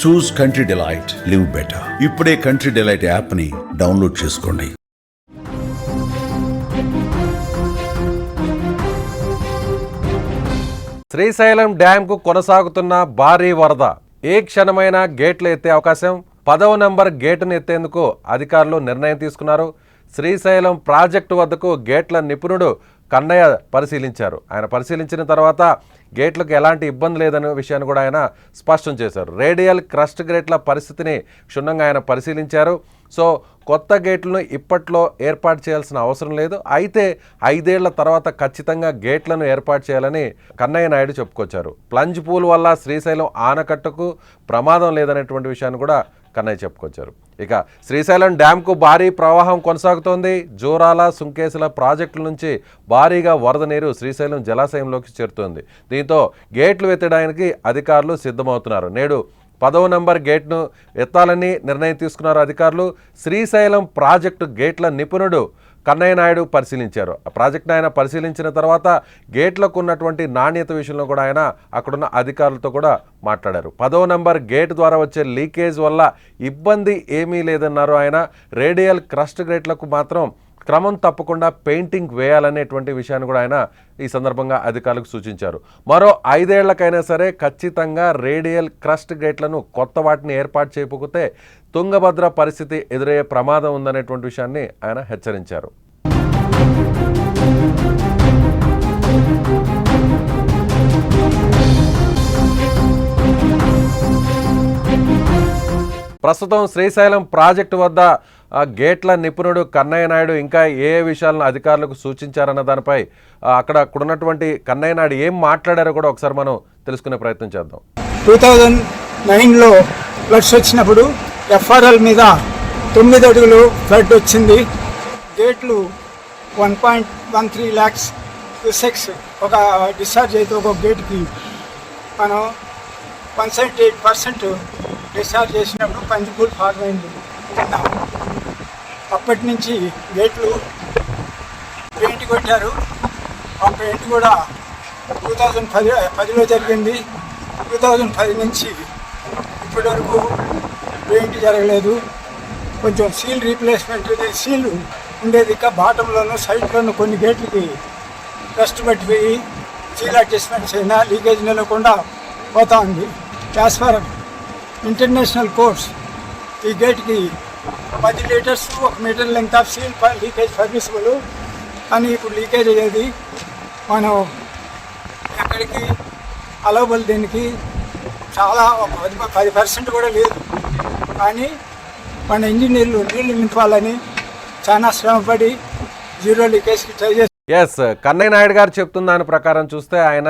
చూస్ country delight, live better. ఇప్పుడే country delight app ని download చేసుకోండి. శ్రీశైలం డ్యాంకు కొనసాగుతున్న భారీ వరద. ఏ క్షణమైనా గేట్లు ఎత్తే అవకాశం. 10వ నెంబర్ గేటును ఎత్తేందుకు అధికారులు నిర్ణయం తీసుకున్నారు. శ్రీశైలం ప్రాజెక్టు వద్దకు గేట్ల నిపుణుడు కన్నయ్య పరిశీలించారు. ఆయన పరిశీలించిన తర్వాత గేట్లకు ఎలాంటి ఇబ్బంది లేదనే విషయాన్ని కూడా ఆయన స్పష్టం చేశారు. రేడియల్ క్రస్ట్ గేట్ల పరిస్థితిని క్షుణ్ణంగా ఆయన పరిశీలించారు. సో కొత్త గేట్లను ఇప్పట్లో ఏర్పాటు చేయాల్సిన అవసరం లేదు, అయితే 5 ఏళ్ల తర్వాత ఖచ్చితంగా గేట్లను ఏర్పాటు చేయాలని కన్నయ్య నాయుడు చెప్పుకొచ్చారు. ప్లంజ్ పూల్ వల్ల శ్రీశైలం ఆనకట్టకు ప్రమాదం లేదనేటువంటి విషయాన్ని కూడా కన్నయ్య చెప్పుకొచ్చారు. ఇక శ్రీశైలం డ్యాంకు భారీ ప్రవాహం కొనసాగుతోంది. జోరాల, సుంకేసుల ప్రాజెక్టుల నుంచి భారీగా వరద నీరు శ్రీశైలం జలాశయంలోకి చేరుతోంది. దీంతో గేట్లు ఎత్తడానికి అధికారులు సిద్ధమవుతున్నారు. నేడు 10వ నెంబర్ గేట్ను ఎత్తాలని నిర్ణయం తీసుకున్నారు అధికారులు. శ్రీశైలం ప్రాజెక్టు గేట్ల నిపుణుడు కన్నయ్య నాయుడు పరిశీలించారు. ఆ ప్రాజెక్ట్ను ఆయన పరిశీలించిన తర్వాత గేట్లకు ఉన్నటువంటి నాణ్యత విషయంలో కూడా ఆయన అక్కడున్న అధికారులతో కూడా మాట్లాడారు. 10వ నెంబర్ గేట్ ద్వారా వచ్చే లీకేజ్ వల్ల ఇబ్బంది ఏమీ లేదన్నారు ఆయన. రేడియల్ క్రస్ట్ గేట్లకు మాత్రం క్రమం తప్పకుండా పెయింటింగ్ వేయాలనేటువంటి విషయాన్ని కూడా ఆయన ఈ సందర్భంగా అధికారులకు సూచించారు. మరో 5 ఏళ్లకైనా సరే ఖచ్చితంగా రేడియల్ క్రస్ట్ గేట్లను కొత్త వాటిని ఏర్పాటు చేయకపోతే తుంగభద్ర పరిస్థితి ఎదురయ్యే ప్రమాదం ఉందనేటువంటి విషయాన్ని ఆయన హెచ్చరించారు. ప్రస్తుతం శ్రీశైలం ప్రాజెక్టు వద్ద గేట్ల నిపుణుడు కన్నయ్య నాయుడు ఇంకా ఏ విషయాలను అధికారులకు సూచించారన్న దానిపై అక్కడున్నటువంటి కన్నయ్య నాయుడు ఏం మాట్లాడారో కూడా ఒకసారి మనం తెలుసుకునే ప్రయత్నం చేద్దాం. 2009లో ఫ్లడ్స్ వచ్చినప్పుడు ఎఫ్ఆర్ఎల్ మీద 9 అడుగులు ఫ్లడ్ వచ్చింది. గేట్లు 1.13 lakhs క్యూసెక్స్ ఒక డిశ్చార్జ్ అయితే ఒక గేట్కి మనం 178% డిశ్చార్జ్ చేసినప్పుడు పంజిపూల్ ఫార్మ్ అయింది. అప్పటి నుంచి గేట్లు పెయింట్ కొట్టారు. ఆ పెయింట్ కూడా 2010లో జరిగింది. 2010 నుంచి ఇప్పటి వరకు పెయింట్ జరగలేదు. కొంచెం సీల్ రీప్లేస్మెంట్ సీల్ ఉండేది ఇంకా బాటంలోనూ సైడ్లోనూ కొన్ని గేట్లకి డస్ట్ పట్టిపోయి సీల్ అడ్జస్ట్మెంట్స్ అయినా లీకేజ్ నిలవకుండా పోతా ఉంది. యాజ్ ఫర్ ఇంటర్నేషనల్ కోర్స్ ఈ గేట్కి 10 litres 1 metre length of seal leakage permissible. కానీ ఇప్పుడు లీకేజ్ అయ్యేది మనం ఎక్కడికి అలవబుల్ దీనికి చాలా 10% కూడా లేదు. కానీ మన ఇంజనీర్లు నీళ్లు నింపాలని చాలా శ్రమపడి జీరో లీకేజ్కి ట్రై చేస్తారు. ఎస్, కన్నయ్య నాయుడు గారు చెప్తున్న దాని ప్రకారం చూస్తే ఆయన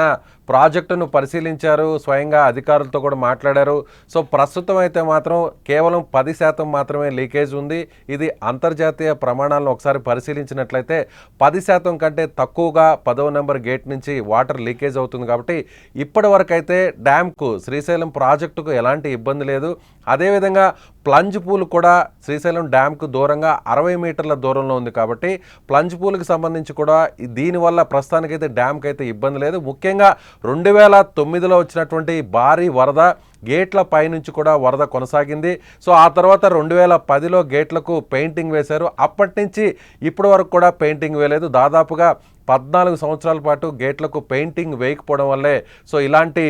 ప్రాజెక్టును పరిశీలించారు, స్వయంగా అధికారులతో కూడా మాట్లాడారు. సో ప్రస్తుతం అయితే మాత్రం కేవలం 10% మాత్రమే లీకేజ్ ఉంది. ఇది అంతర్జాతీయ ప్రమాణాలను ఒకసారి పరిశీలించినట్లయితే 10% కంటే తక్కువగా 10వ నెంబర్ గేట్ నుంచి వాటర్ లీకేజ్ అవుతుంది. కాబట్టి ఇప్పటి వరకు అయితే డ్యామ్కు శ్రీశైలం ప్రాజెక్టుకు ఎలాంటి ఇబ్బంది లేదు. అదేవిధంగా ప్లంజ్ పూల్ కూడా శ్రీశైలం డ్యామ్కు దూరంగా 60 మీటర్ల దూరంలో ఉంది. కాబట్టి ప్లంజ్ పూల్కి సంబంధించి కూడా దీనివల్ల ప్రస్తుతానికైతే డ్యామ్కి అయితే ఇబ్బంది లేదు. ముఖ్యంగా 2009లో వచ్చినటువంటి భారీ వరద గేట్ల పైనుంచి కూడా వరద కొనసాగింది. సో ఆ తర్వాత 2010లో గేట్లకు పెయింటింగ్ వేశారు. అప్పటి నుంచి ఇప్పటి వరకు కూడా పెయింటింగ్ వేయలేదు. దాదాపుగా 14 సంవత్సరాల పాటు గేట్లకు పెయింటింగ్ వేయకపోవడం వల్లే సో ఇలాంటి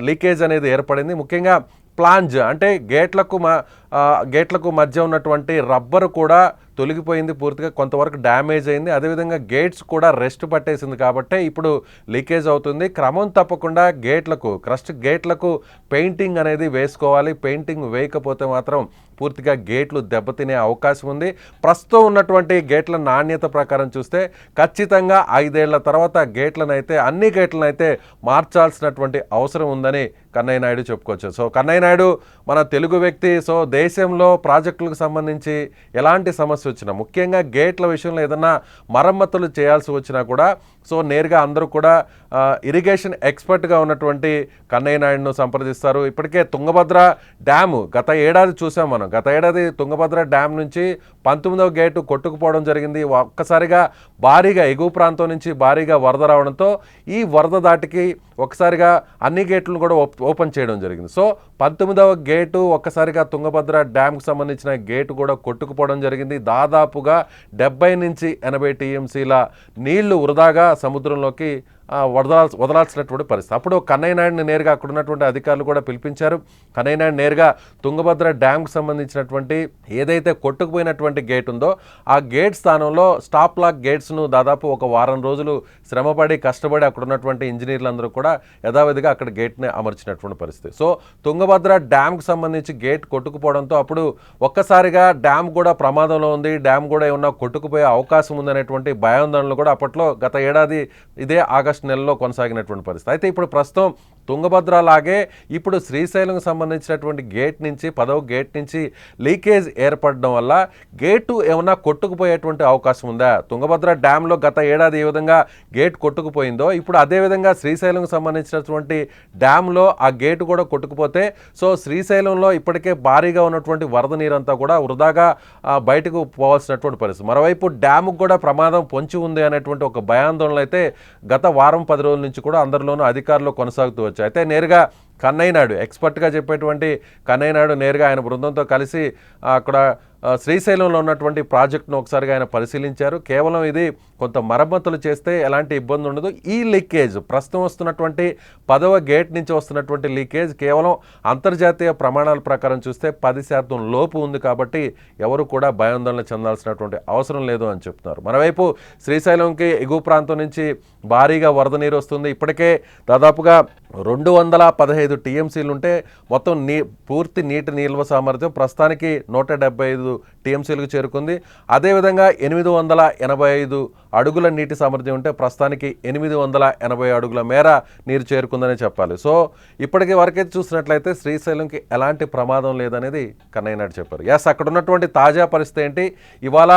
లీకేజ్ అనేది ఏర్పడింది. ముఖ్యంగా ప్లాంజ్ అంటే గేట్లకు మధ్య ఉన్నటువంటి రబ్బరు కూడా తొలగిపోయింది, పూర్తిగా కొంతవరకు డ్యామేజ్ అయింది. అదేవిధంగా గేట్స్ కూడా రెస్ట్ పట్టేసింది కాబట్టి ఇప్పుడు లీకేజ్ అవుతుంది. క్రమం తప్పకుండా క్రస్ట్ గేట్లకు పెయింటింగ్ అనేది వేసుకోవాలి. పెయింటింగ్ వేయకపోతే మాత్రం పూర్తిగా గేట్లు దెబ్బతినే అవకాశం ఉంది. ప్రస్తుతం ఉన్నటువంటి గేట్ల నాణ్యత ప్రకారం చూస్తే ఖచ్చితంగా 5 ఏళ్ల తర్వాత అన్ని గేట్లను అయితే మార్చాల్సినటువంటి అవసరం ఉందని కన్నయ్య నాయుడు చెప్పుకోవచ్చు. సో కన్నయ్య నాయుడు మన తెలుగు వ్యక్తి, సో దేశంలో ప్రాజెక్టులకు సంబంధించి ఎలాంటి సమస్య వచ్చినా, ముఖ్యంగా గేట్ల విషయంలో ఏదన్నా మరమ్మతులు చేయాల్సి వచ్చినా కూడా సో నేరుగా అందరూ కూడా ఇరిగేషన్ ఎక్స్పర్ట్గా ఉన్నటువంటి కన్నయ్య నాయుడును సంప్రదిస్తారు. ఇప్పటికే తుంగభద్ర డ్యాము గత ఏడాది చూసాం మనం. గత ఏడాది తుంగభద్ర డ్యామ్ నుంచి 19వ గేటు కొట్టుకుపోవడం జరిగింది. ఒక్కసారిగా భారీగా ఎగువ ప్రాంతం నుంచి భారీగా వరద రావడంతో ఈ వరద దాటికి ఒకసారిగా అన్ని గేట్లను కూడా ఓపెన్ చేయడం జరిగింది. సో 19వ గేటు ఒక్కసారిగా తుంగభద్ర డ్యామ్కి సంబంధించిన గేటు కూడా కొట్టుకుపోవడం జరిగింది. దాదాపుగా 70 నుంచి 80 టీఎంసీల నీళ్లు వృధాగా సముద్రంలోకి వదలాల్సినటువంటి పరిస్థితి. అప్పుడు కన్నయ్య నాయుడిని నేరుగా అక్కడ ఉన్నటువంటి అధికారులు కూడా పిలిపించారు. కన్నయ్య నాయుడు నేరుగా తుంగభద్ర డ్యామ్కి సంబంధించినటువంటి ఏదైతే కొట్టుకుపోయినటువంటి గేట్ ఉందో ఆ గేట్ స్థానంలో స్టాప్ లాక్ గేట్స్ను దాదాపు ఒక వారం రోజులు శ్రమపడి కష్టపడి అక్కడ ఉన్నటువంటి ఇంజనీర్లందరూ కూడా యథావిధిగా అక్కడ గేట్ని అమర్చినటువంటి పరిస్థితి. సో తుంగభద్ర డ్యామ్కి సంబంధించి గేట్ కొట్టుకుపోవడంతో అప్పుడు ఒక్కసారిగా డ్యామ్ కూడా ప్రమాదంలో ఉంది, డ్యామ్ కూడా ఏమన్నా కొట్టుకుపోయే అవకాశం ఉందనేటువంటి భయాందోళనలు కూడా అప్పట్లో గత ఏడాది ఇదే ఆగస్టు నెలలో కొనసాగినటువంటి పరిస్థితి. అయితే ఇప్పుడు ప్రస్తుతం తుంగభద్ర లాగే ఇప్పుడు శ్రీశైలంకు సంబంధించినటువంటి గేట్ నుంచి 10వ గేట్ నుంచి లీకేజ్ ఏర్పడడం వల్ల గేటు ఏమన్నా కొట్టుకుపోయేటువంటి అవకాశం ఉందా? తుంగభద్ర డ్యాంలో గత ఏడాది ఏ విధంగా గేట్ కొట్టుకుపోయిందో ఇప్పుడు అదేవిధంగా శ్రీశైలంకు సంబంధించినటువంటి డ్యాంలో ఆ గేటు కూడా కొట్టుకుపోతే సో శ్రీశైలంలో ఇప్పటికే భారీగా ఉన్నటువంటి వరద నీరంతా కూడా వృధాగా బయటకు పోవాల్సినటువంటి పరిస్థితి. మరోవైపు డ్యాముకు కూడా ప్రమాదం పొంచి ఉంది అనేటువంటి ఒక భయాందోళన అయితే గత వారం 10 రోజుల నుంచి కూడా అందరిలోనూ అధికారులు కొనసాగుతూ వచ్చాయి. అయితే నేరుగా కన్నయ్య నాయుడు ఎక్స్పర్ట్గా చెప్పేటువంటి కన్నయ్య నాయుడు నేరుగా ఆయన బృందంతో కలిసి అక్కడ శ్రీశైలంలో ఉన్నటువంటి ప్రాజెక్టును ఒకసారిగా ఆయన పరిశీలించారు. కేవలం ఇది కొంత మరమ్మతులు చేస్తే ఎలాంటి ఇబ్బంది ఉండదు. ఈ లీకేజ్ ప్రస్తుతం వస్తున్నటువంటి 10వ గేట్ నుంచి వస్తున్నటువంటి లీకేజ్ కేవలం అంతర్జాతీయ ప్రమాణాల ప్రకారం చూస్తే 10% లోపు ఉంది కాబట్టి ఎవరు కూడా భయాందోళన చెందాల్సినటువంటి అవసరం లేదు అని చెప్తున్నారు. మరోవైపు శ్రీశైలంకి ఎగువ ప్రాంతం నుంచి భారీగా వరద నీరు వస్తుంది. ఇప్పటికే దాదాపుగా 215 టీఎంసీలు ఉంటే మొత్తం పూర్తి నీటి నిల్వ సామర్థ్యం ప్రస్తుతానికి 175 టీఎంసీలకు చేరుకుంది. అదేవిధంగా 885 అడుగుల నీటి సామర్థ్యం ఉంటే ప్రస్తుతానికి 880 అడుగుల మేర నీరు చేరుకుందని చెప్పాలి. సో ఇప్పటికీ వరకైతే చూసినట్లయితే శ్రీశైలంకి ఎలాంటి ప్రమాదం లేదనేది కన్నయ్య నాయుడు చెప్పారు. ఎస్, అక్కడ ఉన్నటువంటి తాజా పరిస్థితి ఏంటి? ఇవాళ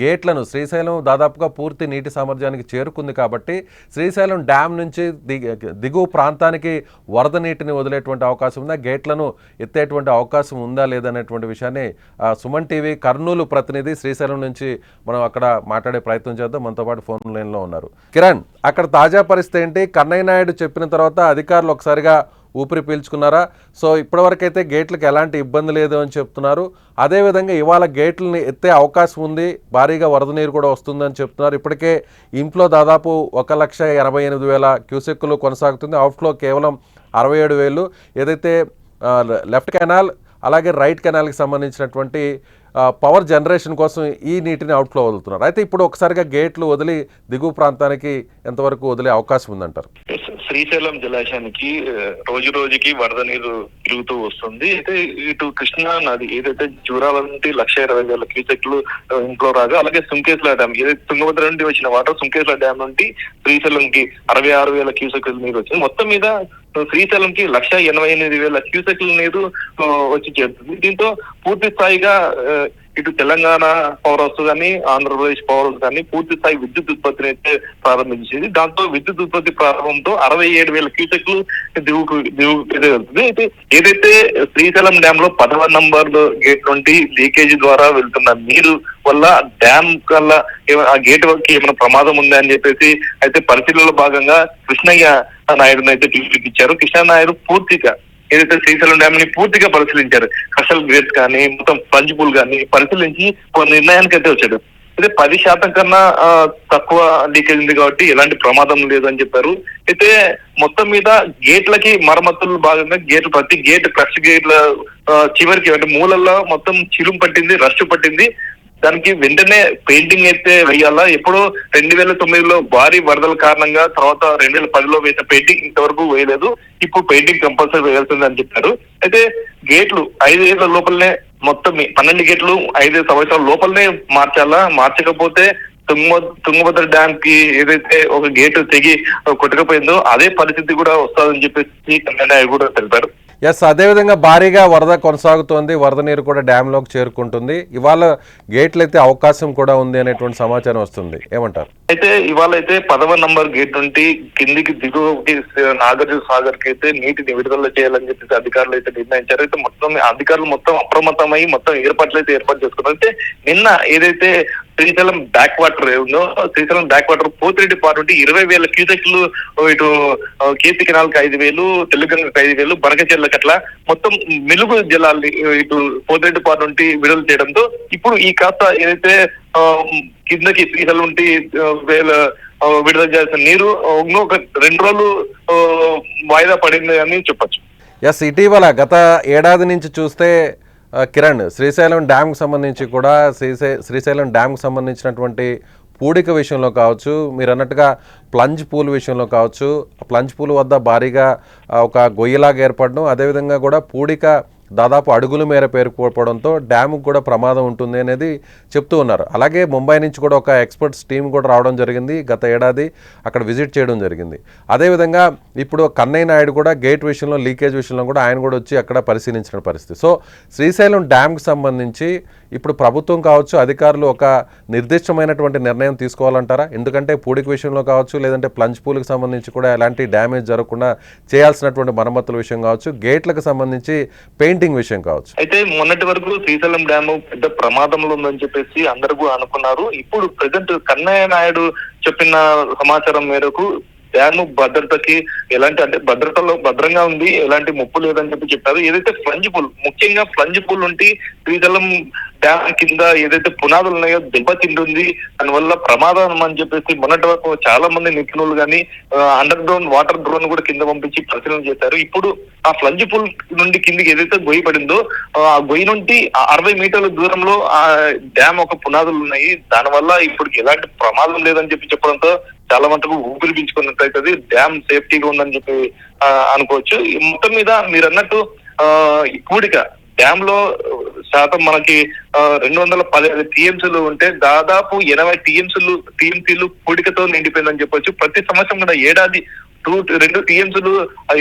గేట్లను శ్రీశైలం దాదాపుగా పూర్తి నీటి సామర్థ్యానికి చేరుకుంది కాబట్టి శ్రీశైలం డ్యామ్ నుంచి దిగువ ప్రాంతానికి వరద నీటిని వదిలేటువంటి అవకాశం ఉందా, గేట్లను ఎత్తేటువంటి అవకాశం ఉందా లేదనేటువంటి విషయాన్ని సుమన్ టీవీ కర్నూలు ప్రతినిధి శ్రీశైలం నుంచి మనం అక్కడ మాట్లాడే ప్రయత్నం చేద్దాం. మనతో పాటు ఫోన్ లైన్లో ఉన్నారు కిరణ్. అక్కడ తాజా పరిస్థితి ఏంటి? కన్నయ్య నాయుడు చెప్పిన తర్వాత అధికారులు ఒకసారిగా ఊపిరి పీల్చుకున్నారా? సో ఇప్పటివరకైతే గేట్లకు ఎలాంటి ఇబ్బంది లేదు అని చెప్తున్నారు. అదేవిధంగా ఇవాళ గేట్లని ఎత్తే అవకాశం ఉంది, భారీగా వరద నీరు కూడా వస్తుందని చెప్తున్నారు. ఇప్పటికే ఇన్ఫ్లో దాదాపు 1,88,000 క్యూసెక్కులు కొనసాగుతుంది. అవుట్ఫ్లో కేవలం 67,000. ఏదైతే లెఫ్ట్ కెనాల్ అలాగే రైట్ కెనాల్కి సంబంధించినటువంటి పవర్ జనరేషన్ కోసం ఈ నీటిని అవుట్ఫ్లో వదులుతున్నారు. అయితే ఇప్పుడు ఒకసారిగా గేట్లు వదిలి దిగువ ప్రాంతానికి ఎంతవరకు వదిలే అవకాశం ఉందంటారు? శ్రీశైలం జలాశయానికి రోజు రోజుకి వరద నీరు పెరుగుతూ వస్తుంది. అయితే ఇటు కృష్ణా నది ఏదైతే జూరాల నుండి 1,20,000 క్యూసెక్లు ఇంట్లో రాగా, అలాగే సుంకేశ్ల డ్యామ్ ఏదైతే తుంగభద్ర నుండి వచ్చిన వాటర్ సుంకేశ్ల డ్యామ్ నుండి శ్రీశైలంకి 66,000 క్యూసెక్ల నీరు వచ్చింది. మొత్తం మీద శ్రీశైలంకి 1,88,000 క్యూసెక్ల నీరు వచ్చి చేరుతుంది. దీంతో పూర్తి స్థాయిగా ఇటు తెలంగాణ పవర్ హౌస్ కానీ ఆంధ్రప్రదేశ్ పవర్ హౌస్ కానీ పూర్తి స్థాయి విద్యుత్ ఉత్పత్తిని అయితే ప్రారంభించింది. దాంతో విద్యుత్ ఉత్పత్తి ప్రారంభంతో 67,000 క్యూసెక్లు దిగుకు వెళ్తుంది. అయితే ఏదైతే శ్రీశైలం డ్యామ్ లో 10వ నంబర్ గేట్ నుండి లీకేజీ ద్వారా వెళ్తున్న నీరు వల్ల డ్యామ్ వల్ల ఆ గేట్ వరకు ఏమైనా ప్రమాదం ఉందా అని చెప్పేసి అయితే పరిశీలనలో భాగంగా కృష్ణయ్య నాయుడుని అయితే పిలిపించారు. కృష్ణ నాయుడు పూర్తిగా ఏదైతే శ్రీశైలం డ్యామ్ ని పూర్తిగా పరిశీలించారు. కషల్ గ్రేడ్స్ కానీ మొత్తం పంచిపూల్ కానీ పరిశీలించి ఒక నిర్ణయానికి అయితే వచ్చాడు. అయితే 10% కన్నా తక్కువ లీకేజ్ ఉంది కాబట్టి ఎలాంటి ప్రమాదం లేదని చెప్పారు. అయితే మొత్తం మీద గేట్లకి మరమ్మతులు భాగంగా ప్రతి గేట్ క్రష్ గేట్ల చివరికి అంటే మూలల్లో మొత్తం చిలుం పట్టింది, రస్ట్ పట్టింది. దానికి వెంటనే పెయింటింగ్ అయితే వేయాలా. ఎప్పుడో 2009లో భారీ వరదల కారణంగా తర్వాత 2010లో వేసిన పెయింటింగ్ ఇంతవరకు వేయలేదు. ఇప్పుడు పెయింటింగ్ కంపల్సరీ వేయాల్సింది అని చెప్పారు. అయితే గేట్లు 5 ఏళ్ల లోపలనే మొత్తం 12 గేట్లు 5 సంవత్సరాల లోపలనే మార్చాలా. మార్చకపోతే తుంగభద్ర డ్యామ్ కి ఏదైతే ఒక గేటు తెగి కొట్టుకపోయిందో అదే పరిస్థితి కూడా వస్తుందని చెప్పేసి కన్నయ్య కూడా తెలిపారు. ఎస్, అదేవిధంగా భారీగా వరద కొనసాగుతోంది. వరద నీరు కూడా డ్యాంలోకి చేరుకుంటుంది. ఇవాళ గేట్లు అయితే అవకాశం కూడా ఉంది అనేటువంటి సమాచారం వస్తుంది. ఏమంటారు? అయితే ఇవాళ అయితే 10వ నంబర్ గేట్ నుండి కిందికి దిగువకి నాగార్జున సాగర్ కి అయితే నీటిని విడుదల చేయాలని చెప్పేసి అధికారులు అయితే నిర్ణయించారు. అయితే మొత్తం అధికారులు మొత్తం అప్రమత్తమై మొత్తం ఏర్పాట్లు అయితే ఏర్పాటు చేసుకున్నారు. అయితే నిన్న ఏదైతే శ్రీశైలం బ్యాక్ వాటర్ ఉందో, శ్రీశైలం బ్యాక్ వాటర్ పోతిరెడ్డి పాటు నుండి 20,000 క్యూసెక్లు ఇటు కేసీ కెనాల్కి 5,000, తెలుగంగకి 5,000, బనకచెర్లకు అట్లా మొత్తం మెలుగు జలాల్ని ఇటు పోతిరెడ్డి పాటు నుండి విడుదల చేయడంతో ఇప్పుడు ఈ కాస్త ఏదైతే కిందకి శ్రీశైలం నుండి విడుదల చేయాల్సిన నీరు ఒక 2 రోజులు వాయిదా పడింది అని చెప్పొచ్చు. ఎస్, ఇటీవల గత ఏడాది నుంచి చూస్తే కిరణ్, శ్రీశైలం డ్యామ్కి సంబంధించి కూడా శ్రీశైలం డ్యామ్కి సంబంధించినటువంటి పూడిక విషయంలో కావచ్చు, మీరు అన్నట్టుగా ప్లంజ్ పూల్ విషయంలో కావచ్చు, ప్లంజ్ పూల్ వద్ద భారీగా ఒక గొయ్యిలాగా ఏర్పడడం, అదేవిధంగా కూడా పూడిక దాదాపు అడుగుల మేర పేరుకోవడంతో డ్యాముకు కూడా ప్రమాదం ఉంటుంది అనేది చెప్తూ ఉన్నారు. అలాగే ముంబై నుంచి కూడా ఒక ఎక్స్పర్ట్స్ టీం కూడా రావడం జరిగింది. గత ఏడాది అక్కడ విజిట్ చేయడం జరిగింది. అదేవిధంగా ఇప్పుడు కన్నయ్య నాయుడు కూడా గేట్ విషయంలో, లీకేజ్ విషయంలో కూడా ఆయన కూడా వచ్చి అక్కడ పరిశీలించిన పరిస్థితి. సో శ్రీశైలం డ్యామ్కి సంబంధించి ఇప్పుడు ప్రభుత్వం కావచ్చు, అధికారులు ఒక నిర్దిష్టమైనటువంటి నిర్ణయం తీసుకోవాలంటారా? ఎందుకంటే పూడిక విషయంలో కావచ్చు, లేదంటే ప్లంజ్ పూల్కి సంబంధించి కూడా ఎలాంటి డ్యామేజ్ జరగకుండా చేయాల్సినటువంటి మరమ్మతుల విషయం కావచ్చు, గేట్లకు సంబంధించి పెయింటింగ్ విషయం కావచ్చు. అయితే మొన్నటి వరకు శ్రీశైలం డ్యామ్ పెద్ద ప్రమాదంలో ఉందని చెప్పేసి అందరూ అనుకున్నారు. ఇప్పుడు ప్రెసెంట్ కన్నయ్య నాయుడు చెప్పిన సమాచారం మేరకు డ్యామ్ భద్రతకి ఎలాంటి, అంటే భద్రంగా ఉంది, ఎలాంటి ముప్పు లేదని చెప్పారు. ఏదైతే ఫ్లంజ్ పూల్, ముఖ్యంగా ఫ్లంజ్ పూల్ నుండి శ్రీశైలం డ్యామ్ కింద ఏదైతే పునాదులు ఉన్నాయో దెబ్బతింటుంది, దానివల్ల ప్రమాదం అని చెప్పేసి మొన్నటి వరకు చాలా మంది నిపుణులు కానీ అండర్ గ్రౌండ్ వాటర్ డ్రోన్ కూడా కింద పంపించి పరిశీలన చేశారు. ఇప్పుడు ఆ ఫ్లంజ్ పూల్ నుండి కిందికి ఏదైతే గొయ్యి పడిందో ఆ గొయ్యి నుండి 60 మీటర్ల దూరంలో ఆ డ్యామ్ ఒక పునాదులు ఉన్నాయి. దానివల్ల ఇప్పుడు ఎలాంటి ప్రమాదం లేదని చెప్పడంతో చాలా మటుకు ఊపిరి పీల్చుకున్నట్లయితే డ్యామ్ సేఫ్టీగా ఉందని చెప్పి అనుకోవచ్చు. మొత్తం మీద మీరు అన్నట్టు ఈ పూడిక డ్యామ్ లో శాతం మనకి 215 టీఎంసీలు ఉంటే దాదాపు 80 టీఎంసీలు పూడికతో నిండిపోయిందని చెప్పొచ్చు. ప్రతి సంవత్సరం కూడా ఏడాది 2 టీఎంసీలు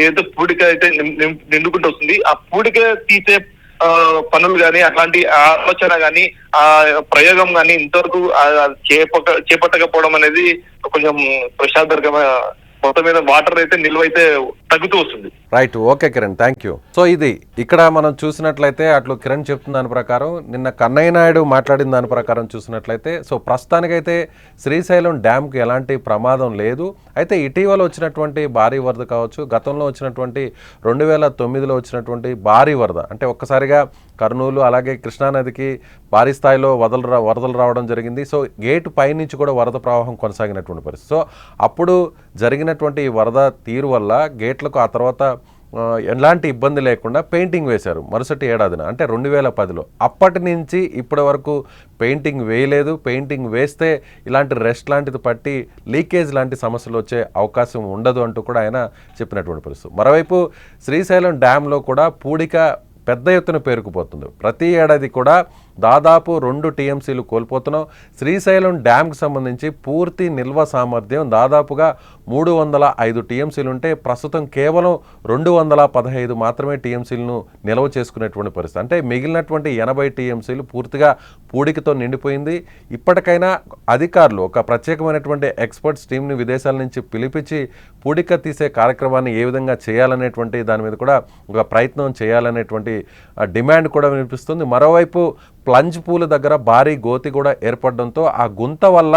ఏదో పూడిక అయితే నిండుకుంటూ వస్తుంది. ఆ పూడిక తీసే పనులు కానీ, అట్లాంటి ఆలోచన కానీ, ఆ ప్రయోగం కానీ ఇంతవరకు చేపట్టకపోవడం అనేది కొంచెం ప్రశాంతకరమైన, మొత్తం మీద వాటర్ అయితే నిల్వ అయితే తగ్గుతూ వస్తుంది. Right, okay Kiran, thank you. So ఇది ఇక్కడ మనం చూసినట్లయితే అట్లు కిరణ్ చెప్తున్న దాని ప్రకారం, నిన్న కన్నయ్య నాయుడు మాట్లాడిన దాని ప్రకారం చూసినట్లయితే, సో ప్రస్తుతానికైతే శ్రీశైలం డ్యామ్కి ఎలాంటి ప్రమాదం లేదు. అయితే ఇటీవల వచ్చినటువంటి భారీ వరద కావచ్చు, గతంలో వచ్చినటువంటి 2009లో వచ్చినటువంటి భారీ వరద, అంటే ఒక్కసారిగా కర్నూలు అలాగే కృష్ణానదికి భారీ స్థాయిలో వరదలు రావడం జరిగింది. సో గేటు పైనుంచి కూడా వరద ప్రవాహం కొనసాగినటువంటి పరిస్థితి. సో అప్పుడు జరిగినటువంటి ఈ వరద తీరు వల్ల గేట్లకు ఆ తర్వాత ఎలాంటి ఇబ్బంది లేకుండా పెయింటింగ్ వేశారు మరుసటి ఏడాదిన, అంటే 2010లో. అప్పటి నుంచి ఇప్పటి వరకు పెయింటింగ్ వేయలేదు. పెయింటింగ్ వేస్తే ఇలాంటి రెస్ట్ లాంటిది పట్టి లీకేజ్ లాంటి సమస్యలు వచ్చే అవకాశం ఉండదు అంటూ కూడా ఆయన చెప్పినటువంటి పరిస్థితి. మరోవైపు శ్రీశైలం డ్యాంలో కూడా పూడిక పెద్ద ఎత్తున పేరుకుపోతుంది. ప్రతి ఏడాది కూడా దాదాపు 2 టీఎంసీలు కోల్పోతున్నాం. శ్రీశైలం డ్యామ్కి సంబంధించి పూర్తి నిల్వ సామర్థ్యం దాదాపుగా 305 టీఎంసీలు ఉంటే ప్రస్తుతం కేవలం 215 మాత్రమే టీఎంసీలను నిల్వ చేసుకునేటువంటి పరిస్థితి. అంటే మిగిలినటువంటి 80 టీఎంసీలు పూర్తిగా పూడికతో నిండిపోయింది. ఇప్పటికైనా అధికారులు ఒక ప్రత్యేకమైనటువంటి ఎక్స్పర్ట్స్ టీంని విదేశాల నుంచి పిలిపించి పూడిక తీసే కార్యక్రమాన్ని ఏ విధంగా చేయాలనేటువంటి దాని మీద కూడా ఒక ప్రయత్నం చేయాలనేటువంటి డిమాండ్ కూడా వినిపిస్తుంది. మరోవైపు ప్లంజ్ పూల్ దగ్గర భారీ గోతి కూడా ఏర్పడడంతో ఆ గుంత వల్ల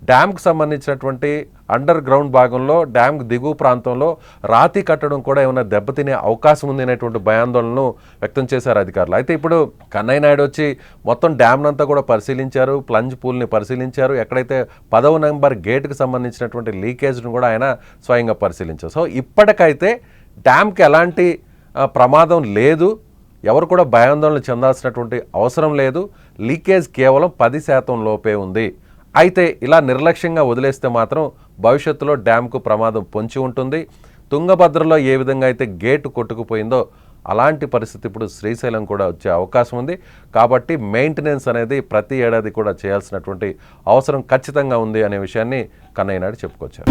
డ్యామ్కి సంబంధించినటువంటి అండర్ గ్రౌండ్ భాగంలో, డ్యామ్ దిగువ ప్రాంతంలో రాతి కట్టడం కూడా ఏమైనా దెబ్బతినే అవకాశం ఉంది అనేటువంటి భయాందోళనను వ్యక్తం చేశారు అధికారులు. అయితే ఇప్పుడు కన్నయ్య నాయుడు వచ్చి మొత్తం డ్యామ్నంతా కూడా పరిశీలించారు, ప్లంజ్ పూల్ని పరిశీలించారు, ఎక్కడైతే 10వ నంబర్ గేట్కి సంబంధించినటువంటి లీకేజ్ను కూడా ఆయన స్వయంగా పరిశీలించారు. సో ఇప్పటికైతే డ్యామ్కి ఎలాంటి ప్రమాదం లేదు, ఎవరు కూడా భయాందోళన చెందాల్సినటువంటి అవసరం లేదు. లీకేజ్ కేవలం 10% లోపే ఉంది. అయితే ఇలా నిర్లక్ష్యంగా వదిలేస్తే మాత్రం భవిష్యత్తులో డ్యామ్కు ప్రమాదం పొంచి ఉంటుంది. తుంగభద్రలో ఏ విధంగా అయితే గేటు కొట్టుకుపోయిందో అలాంటి పరిస్థితి ఇప్పుడు శ్రీశైలం కూడా వచ్చే అవకాశం ఉంది. కాబట్టి మెయింటెనెన్స్ అనేది ప్రతి ఏడాది కూడా చేయాల్సినటువంటి అవసరం ఖచ్చితంగా ఉంది అనే విషయాన్ని కన్నయ్య నాయుడు చెప్పుకొచ్చారు.